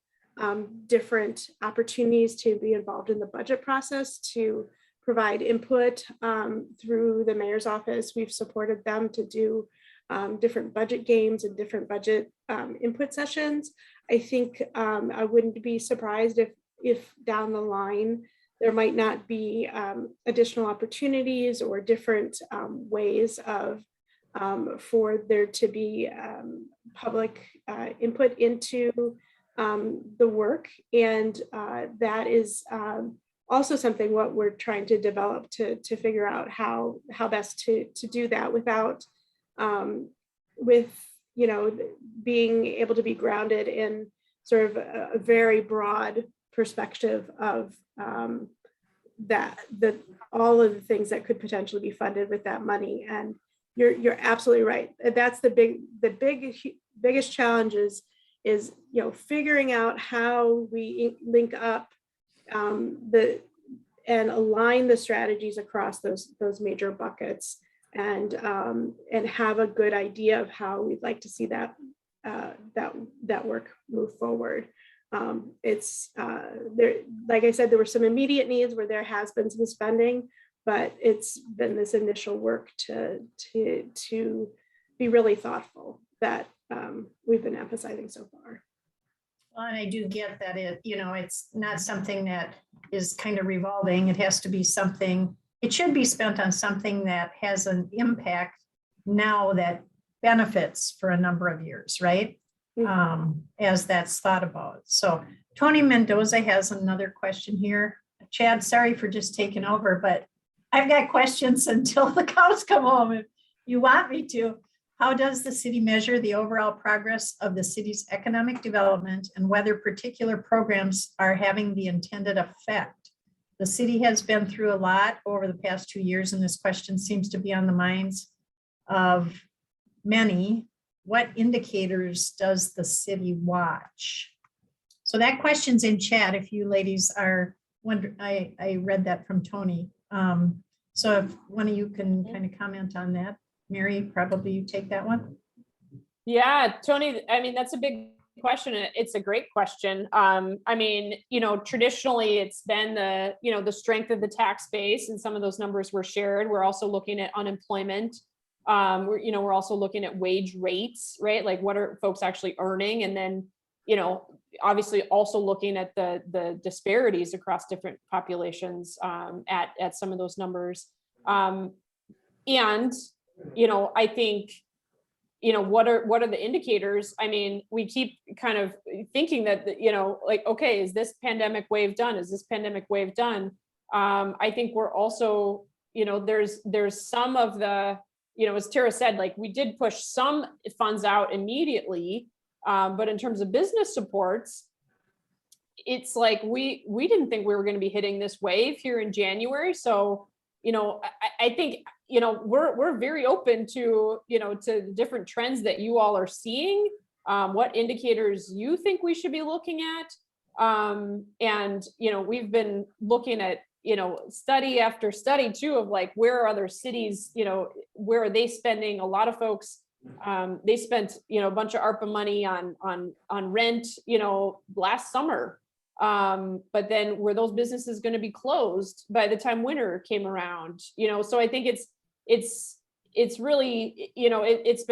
different opportunities to be involved in the budget process, to provide input through the mayor's office. We've supported them to do different budget games and different budget input sessions. I think I wouldn't be surprised if down the line there might not be additional opportunities or different ways of for there to be public input into the work, and that is also something what we're trying to develop to figure out how best to do that without being able to be grounded in sort of a very broad perspective of all of the things that could potentially be funded with that money. And you're absolutely right. That's the biggest challenge is figuring out how we link up and align the strategies across those major buckets, and have a good idea of how we'd like to see that work move forward. It's there, like I said, there were some immediate needs where there has been some spending, but it's been this initial work to be really thoughtful that we've been emphasizing so far. Well, and I do get that it's not something that is kind of revolving. It has to be something, it should be spent on something that has an impact now that benefits for a number of years, right? As that's thought about. So Tony Mendoza has another question here. Chad, sorry for just taking over, but I've got questions until the cows come home if you want me to. How does the city measure the overall progress of the city's economic development and whether particular programs are having the intended effect? The city has been through a lot over the past 2 years, and this question seems to be on the minds of many. What indicators does the city watch? So that question's in chat if you ladies are wondering. I read that from Tony. So if one of you can kind of comment on that. Mary, probably you take that one. Yeah, Tony, I mean, that's a big question. It's a great question. I mean, traditionally it's been the strength of the tax base, and some of those numbers were shared. We're also looking at unemployment. We're also looking at wage rates, right? Like what are folks actually earning? And then, obviously also looking at the disparities across different populations at some of those numbers. I think, what are the indicators? I mean, we keep kind of thinking that, like, okay, is this pandemic wave done? Is this pandemic wave done? I think we're also, there's some of the, as Tara said, like we did push some funds out immediately, but in terms of business supports, it's like we didn't think we were going to be hitting this wave here in January. So, I think, we're very open to, to different trends that you all are seeing, what indicators you think we should be looking at. And, we've been looking at, study after study too, of like, where are other cities, where are they spending? A lot of folks, they spent, a bunch of ARPA money on rent, last summer. But then were those businesses going to be closed by the time winter came around? So I think it's really, it's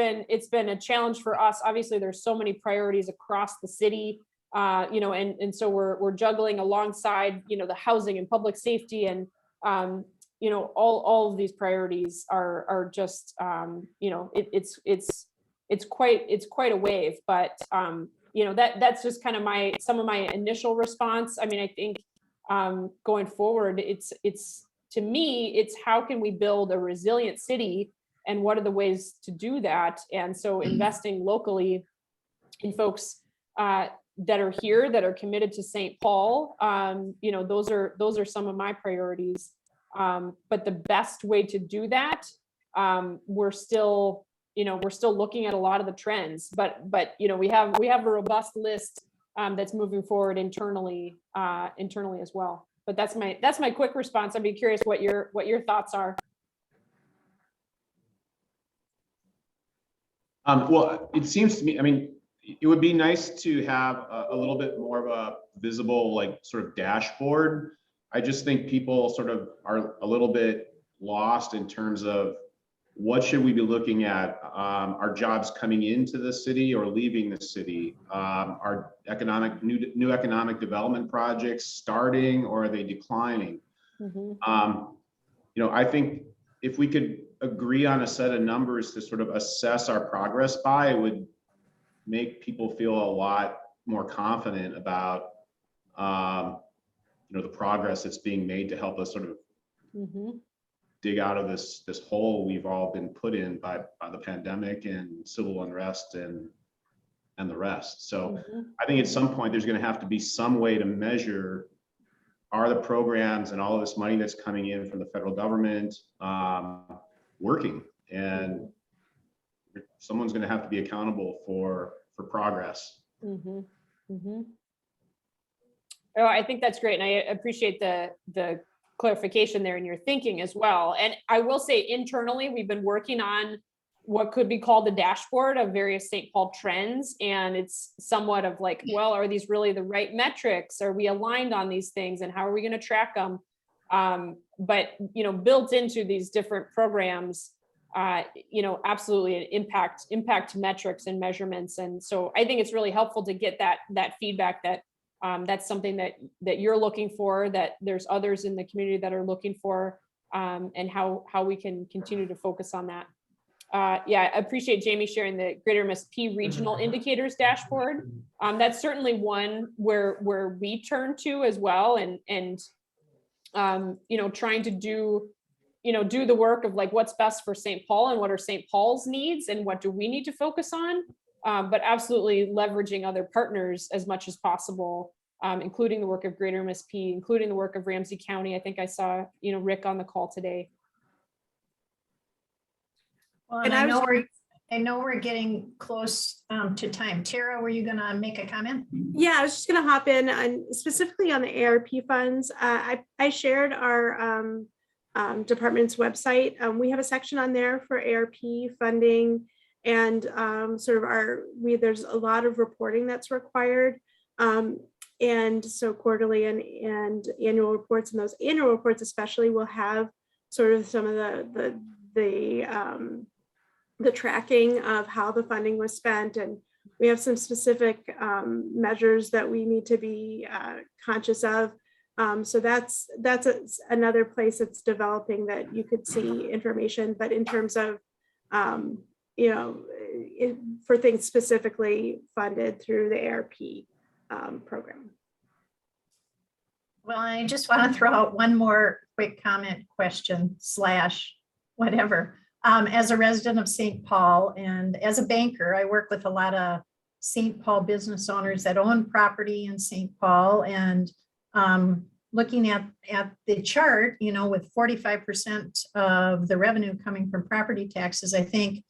been a challenge for us. Obviously, there's so many priorities across the city, and so we're juggling alongside, the housing and public safety, and all of these priorities are just, it's quite a wave, but that's just kind of some of my initial response. I mean, I think going forward, to me, it's how can we build a resilient city, and what are the ways to do that? And so investing locally in folks that are here, that are committed to St. Paul, those are some of my priorities. But the best way to do that, we're still looking at a lot of the trends, but we have a robust list that's moving forward internally as well. But that's my quick response. I'd be curious what your thoughts are. Well, it seems to me, I mean, it would be nice to have a little bit more of a visible, like, sort of dashboard. I just think people sort of are a little bit lost in terms of what should we be looking at? Are jobs coming into the city or leaving the city? Are new economic development projects starting, or are they declining? I think if we could agree on a set of numbers to sort of assess our progress by, it would make people feel a lot more confident about the progress that's being made to help us sort of dig out of this hole we've all been put in by the pandemic and civil unrest and the rest. So I think at some point there's going to have to be some way to measure, are the programs and all of this money that's coming in from the federal government working, and someone's going to have to be accountable for progress. Oh, I think that's great, and I appreciate the clarification there in your thinking as well. And I will say, internally, we've been working on what could be called a dashboard of various St. Paul trends, and it's somewhat of like, well, are these really the right metrics? Are we aligned on these things, and how are we going to track them? But built into these different programs, absolutely impact metrics and measurements. And so I think it's really helpful to get that feedback, that that's something that you're looking for, that there's others in the community that are looking for, and how we can continue to focus on that. I appreciate Jamie sharing the Greater MSP regional indicators dashboard. That's certainly one where we turn to as well, and trying to do the work of like, what's best for St. Paul, and what are St. Paul's needs, and what do we need to focus on, but absolutely leveraging other partners as much as possible, including the work of Greater MSP, including the work of Ramsey County. I think I saw Rick on the call today. Well, and I know we're getting close to time. Tara, were you going to make a comment? Yeah, I was just going to hop in on specifically on the ARP funds. I shared our department's website. We have a section on there for ARP funding, and sort of there's a lot of reporting that's required. And so quarterly and annual reports, and those annual reports especially will have sort of some of the tracking of how the funding was spent, and we have some specific measures that we need to be conscious of. So that's another place that's developing that you could see information, but in terms of for things specifically funded through the ARP program. Well, I just want to throw out one more quick comment, question / whatever. As a resident of St. Paul and as a banker, I work with a lot of St. Paul business owners that own property in St. Paul, and looking at the chart, with 45% of the revenue coming from property taxes, I think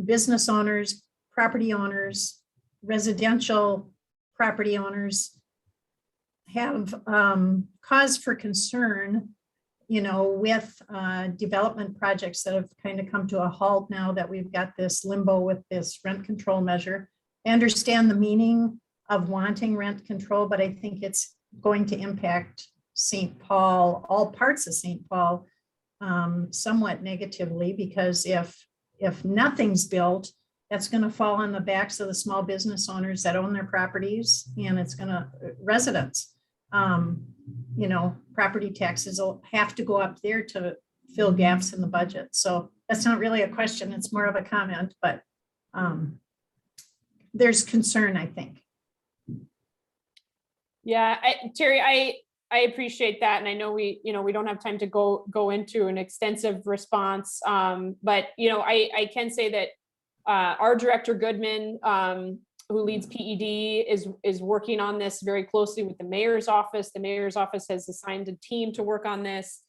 business owners, property owners, residential property owners have cause for concern, with development projects that have kind of come to a halt now that we've got this limbo with this rent control measure. I understand the meaning of wanting rent control, but I think it's going to impact St. Paul, all parts of St. Paul, somewhat negatively, because if nothing's built, that's going to fall on the backs of the small business owners that own their properties, and it's going to residents. Property taxes will have to go up there to fill gaps in the budget. So that's not really a question, it's more of a comment, but there's concern, I think. Yeah, Terry, I appreciate that. And I know we don't have time to go into an extensive response. But, I can say that our director Goodman, who leads PED, is working on this very closely with the mayor's office. The mayor's office has assigned a team to work on this.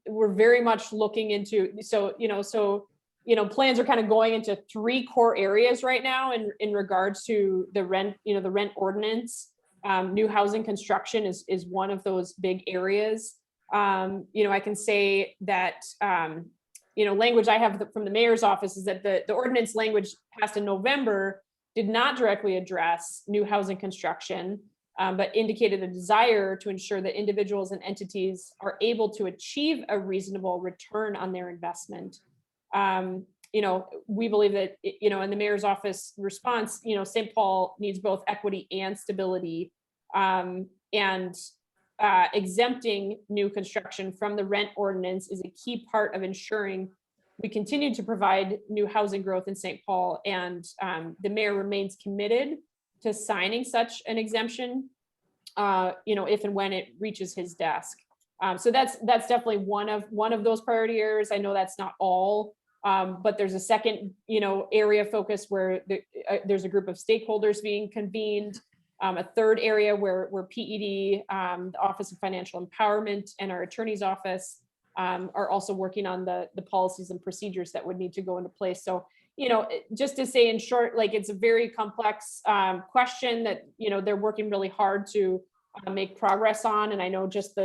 We're very much looking into, plans are kind of going into 3 core areas right now in regards to the rent, the rent ordinance. New housing construction is one of those big areas. I can say that, language I have from the mayor's office is that the ordinance language passed in November did not directly address new housing construction, but indicated a desire to ensure that individuals and entities are able to achieve a reasonable return on their investment. We believe that, in the mayor's office response, St. Paul needs both equity and stability, and exempting new construction from the rent ordinance is a key part of ensuring we continue to provide new housing growth in St. Paul, and the mayor remains committed to signing such an exemption, if and when it reaches his desk. So that's definitely one of those priority areas. I know that's not all, but there's a second, area of focus where there's a group of stakeholders being convened. A third area where PED, the Office of Financial Empowerment, and our attorney's office are also working on the policies and procedures that would need to go into place. So, just to say in short, like, it's a very complex question that, they're working really hard to make progress on. And I know just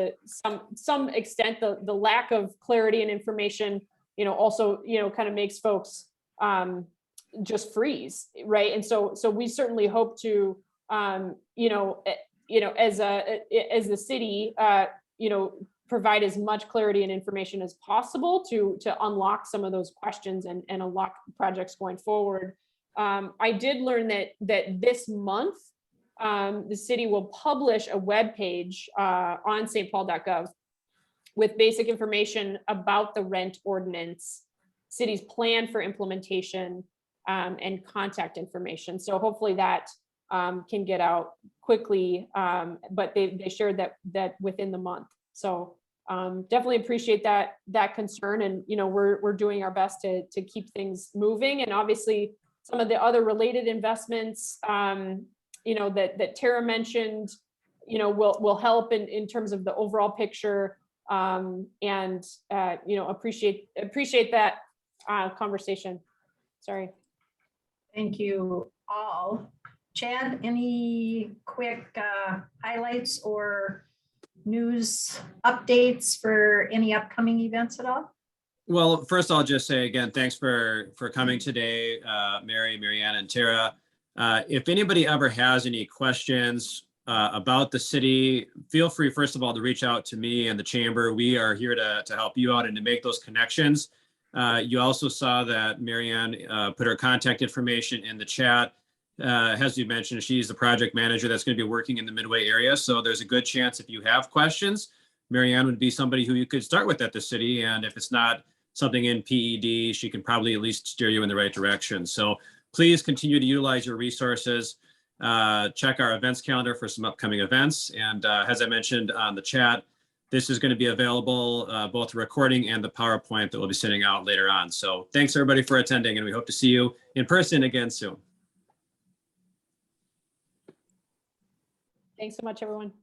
some extent, the lack of clarity and information, also, kind of makes folks just freeze, right? And so we certainly hope to, as the city, provide as much clarity and information as possible to unlock some of those questions and unlock projects going forward. I did learn that this month, the city will publish a webpage on stpaul.gov with basic information about the rent ordinance, city's plan for implementation, and contact information. So hopefully that can get out quickly, but they shared that within the month. So definitely appreciate that concern, and we're doing our best to keep things moving. And obviously some of the other related investments, that Tara mentioned, will help in terms of the overall picture, and appreciate that conversation. Sorry. Thank you all. Chad, any quick highlights or news updates for any upcoming events at all? Well, first I'll just say again, thanks for coming today, Maryan, and Tara. If anybody ever has any questions about the city, feel free, first of all, to reach out to me and the chamber. We are here to help you out and to make those connections. You also saw that Maryan put her contact information in the chat. As you mentioned, she's the project manager that's going to be working in the Midway area. So there's a good chance if you have questions, Maryan would be somebody who you could start with at the city. And if it's not something in PED, she can probably at least steer you in the right direction. So please continue to utilize your resources. Check our events calendar for some upcoming events. And as I mentioned on the chat, this is going to be available, both the recording and the PowerPoint that we'll be sending out later on. So thanks everybody for attending, and we hope to see you in person again soon. Thanks so much, everyone.